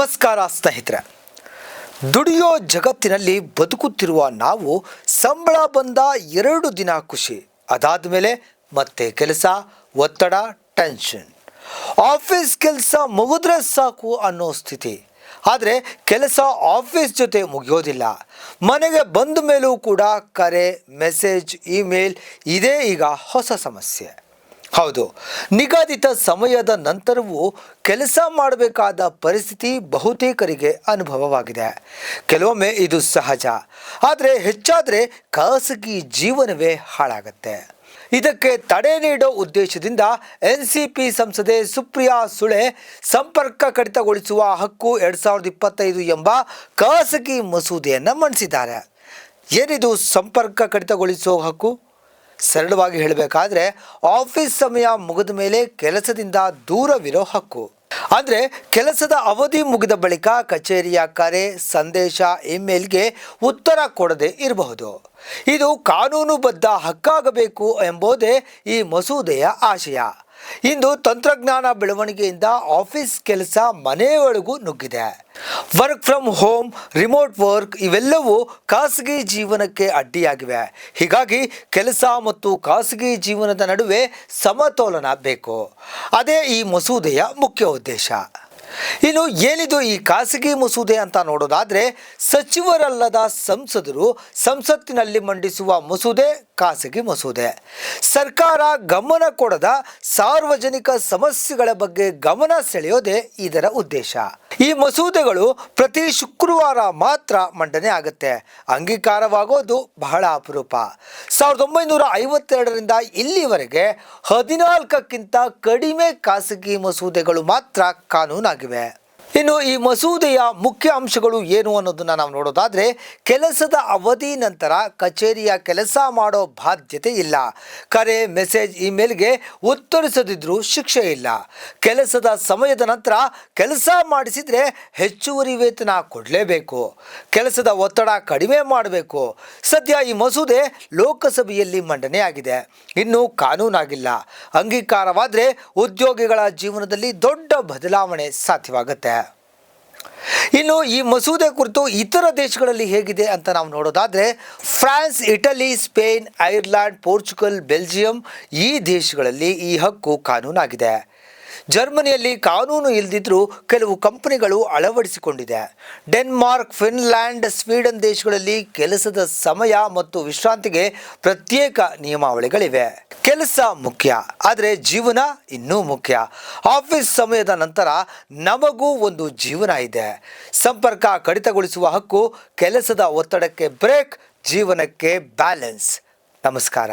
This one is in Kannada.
ನಮಸ್ಕಾರ ಸ್ನೇಹಿತರೆ. ದುಡಿಯೋ ಜಗತ್ತಿನಲ್ಲಿ ಬದುಕುತ್ತಿರುವ ನಾವು ಸಂಬಳ ಬಂದ 2 ದಿನ ಖುಷಿ, ಅದಾದ ಮೇಲೆ ಮತ್ತೆ ಕೆಲಸ, ಒತ್ತಡ, ಟೆನ್ಷನ್. ಆಫೀಸ್ ಕೆಲಸ ಮುಗಿದ್ರೆ ಸಾಕು ಅನ್ನೋ ಸ್ಥಿತಿ. ಆದರೆ ಕೆಲಸ ಆಫೀಸ್ ಜೊತೆ ಮುಗಿಯೋದಿಲ್ಲ. ಮನೆಗೆ ಬಂದ ಮೇಲೂ ಕೂಡ ಕರೆ, ಮೆಸೇಜ್, ಇಮೇಲ್ ಇದೇ ಈಗ ಹೊಸ ಸಮಸ್ಯೆ. ಹೌದು, ನಿಗದಿತ ಸಮಯದ ನಂತರವೂ ಕೆಲಸ ಮಾಡಬೇಕಾದ ಪರಿಸ್ಥಿತಿ ಬಹುತೇಕರಿಗೆ ಅನುಭವವಾಗಿದೆ. ಕೆಲವೊಮ್ಮೆ ಇದು ಸಹಜ, ಆದರೆ ಹೆಚ್ಚಾದರೆ ಖಾಸಗಿ ಜೀವನವೇ ಹಾಳಾಗತ್ತೆ. ಇದಕ್ಕೆ ತಡೆ ನೀಡೋ ಉದ್ದೇಶದಿಂದ NCP ಸಂಸದೆ ಸುಪ್ರಿಯಾ ಸುಳೆ ಸಂಪರ್ಕ ಕಡಿತಗೊಳಿಸುವ ಹಕ್ಕು 2025 ಎಂಬ ಖಾಸಗಿ ಮಸೂದೆಯನ್ನು ಮಂಡಿಸಿದ್ದಾರೆ. ಏನಿದು ಸಂಪರ್ಕ ಕಡಿತಗೊಳಿಸುವ ಹಕ್ಕು? ಸರಳವಾಗಿ ಹೇಳಬೇಕಾದ್ರೆ ಆಫೀಸ್ ಸಮಯ ಮುಗಿದ ಮೇಲೆ ಕೆಲಸದಿಂದ ದೂರವಿರೋ ಹಕ್ಕು. ಅಂದರೆ ಕೆಲಸದ ಅವಧಿ ಮುಗಿದ ಬಳಿಕ ಕಚೇರಿಯ ಕರೆ, ಸಂದೇಶ, ಇಮೇಲ್ಗೆ ಉತ್ತರ ಕೊಡದೆ ಇರಬಹುದು. ಇದು ಕಾನೂನುಬದ್ಧ ಹಕ್ಕಾಗಬೇಕು ಎಂಬುದೇ ಈ ಮಸೂದೆಯ ಆಶಯ. ಇಂದು ತಂತ್ರಜ್ಞಾನ ಬೆಳವಣಿಗೆಯಿಂದ ಆಫೀಸ್ ಕೆಲಸ ಮನೆಯೊಳಗೂ ನುಗ್ಗಿದೆ. Work from home, remote work ಇವೆಲ್ಲವೂ ಖಾಸಗಿ ಜೀವನಕ್ಕೆ ಅಡ್ಡಿಯಾಗಿವೆ. ಹೀಗಾಗಿ ಕೆಲಸ ಮತ್ತು ಖಾಸಗಿ ಜೀವನದ ನಡುವೆ ಸಮತೋಲನ ಬೇಕು. ಅದೇ ಈ ಮಸೂದೆಯ ಮುಖ್ಯ ಉದ್ದೇಶ. ಇನ್ನು ಏನಿದು ಈ ಖಾಸಗಿ ಮಸೂದೆ ಅಂತ ನೋಡೋದಾದರೆ, ಸಚಿವರಲ್ಲದ ಸಂಸದರು ಸಂಸತ್ತಿನಲ್ಲಿ ಮಂಡಿಸುವ ಮಸೂದೆ ಖಾಸಗಿ ಮಸೂದೆ. ಸರ್ಕಾರ ಗಮನ ಕೊಡದ ಸಾರ್ವಜನಿಕ ಸಮಸ್ಯೆಗಳ ಬಗ್ಗೆ ಗಮನ ಸೆಳೆಯೋದೇ ಇದರ ಉದ್ದೇಶ. ಈ ಮಸೂದೆಗಳು ಪ್ರತಿ ಶುಕ್ರವಾರ ಮಾತ್ರ ಮಂಡನೆ ಆಗುತ್ತೆ. ಅಂಗೀಕಾರವಾಗೋದು ಬಹಳ ಅಪರೂಪ. 1952ರಿಂದ ಇಲ್ಲಿವರೆಗೆ 14ಕ್ಕಿಂತ ಕಡಿಮೆ ಖಾಸಗಿ ಮಸೂದೆಗಳು ಮಾತ್ರ ಕಾನೂನಾಗಿವೆ. ಇನ್ನು ಈ ಮಸೂದೆಯ ಮುಖ್ಯ ಅಂಶಗಳು ಏನು ಅನ್ನೋದನ್ನು ನಾವು ನೋಡೋದಾದರೆ, ಕೆಲಸದ ಅವಧಿ ನಂತರ ಕಚೇರಿಯ ಕೆಲಸ ಮಾಡೋ ಬಾಧ್ಯತೆ ಇಲ್ಲ. ಕರೆ, ಮೆಸೇಜ್, ಇಮೇಲ್ಗೆ ಉತ್ತರಿಸದಿದ್ರೂ ಶಿಕ್ಷೆ ಇಲ್ಲ. ಕೆಲಸದ ಸಮಯದ ನಂತರ ಕೆಲಸ ಮಾಡಿಸಿದರೆ ಹೆಚ್ಚುವರಿ ವೇತನ ಕೊಡಲೇಬೇಕು. ಕೆಲಸದ ಒತ್ತಡ ಕಡಿಮೆ ಮಾಡಬೇಕು. ಸದ್ಯ ಈ ಮಸೂದೆ ಲೋಕಸಭೆಯಲ್ಲಿ ಮಂಡನೆಯಾಗಿದೆ, ಇನ್ನೂ ಕಾನೂನಾಗಿಲ್ಲ. ಅಂಗೀಕಾರವಾದರೆ ಉದ್ಯೋಗಿಗಳ ಜೀವನದಲ್ಲಿ ದೊಡ್ಡ ಬದಲಾವಣೆ ಸಾಧ್ಯವಾಗುತ್ತೆ. ಇನ್ನು ಈ ಮಸೂದೆ ಕುರಿತು ಇತರ ದೇಶಗಳಲ್ಲಿ ಹೇಗಿದೆ ಅಂತ ನಾವು ನೋಡೋದಾದರೆ, France, Italy, Spain, Ireland, Portugal, Belgium ಈ ದೇಶಗಳಲ್ಲಿ ಈ ಹಕ್ಕು ಕಾನೂನಾಗಿದೆ. ಜರ್ಮನಿಯಲ್ಲಿ ಕಾನೂನು ಇಲ್ಲದಿದ್ದರೂ ಕೆಲವು ಕಂಪನಿಗಳು ಅಳವಡಿಸಿಕೊಂಡಿದೆ. ಡೆನ್ಮಾರ್ಕ್, ಫಿನ್ಲ್ಯಾಂಡ್, ಸ್ವೀಡನ್ ದೇಶಗಳಲ್ಲಿ ಕೆಲಸದ ಸಮಯ ಮತ್ತು ವಿಶ್ರಾಂತಿಗೆ ಪ್ರತ್ಯೇಕ ನಿಯಮಾವಳಿಗಳಿವೆ. ಕೆಲಸ ಮುಖ್ಯ, ಆದರೆ ಜೀವನ ಇನ್ನೂ ಮುಖ್ಯ. ಆಫೀಸ್ ಸಮಯದ ನಂತರ ನಮಗೂ ಒಂದು ಜೀವನ ಇದೆ. ಸಂಪರ್ಕ ಕಡಿತಗೊಳಿಸುವ ಹಕ್ಕು ಕೆಲಸದ ಒತ್ತಡಕ್ಕೆ ಬ್ರೇಕ್, ಜೀವನಕ್ಕೆ ಬ್ಯಾಲೆನ್ಸ್. ನಮಸ್ಕಾರ.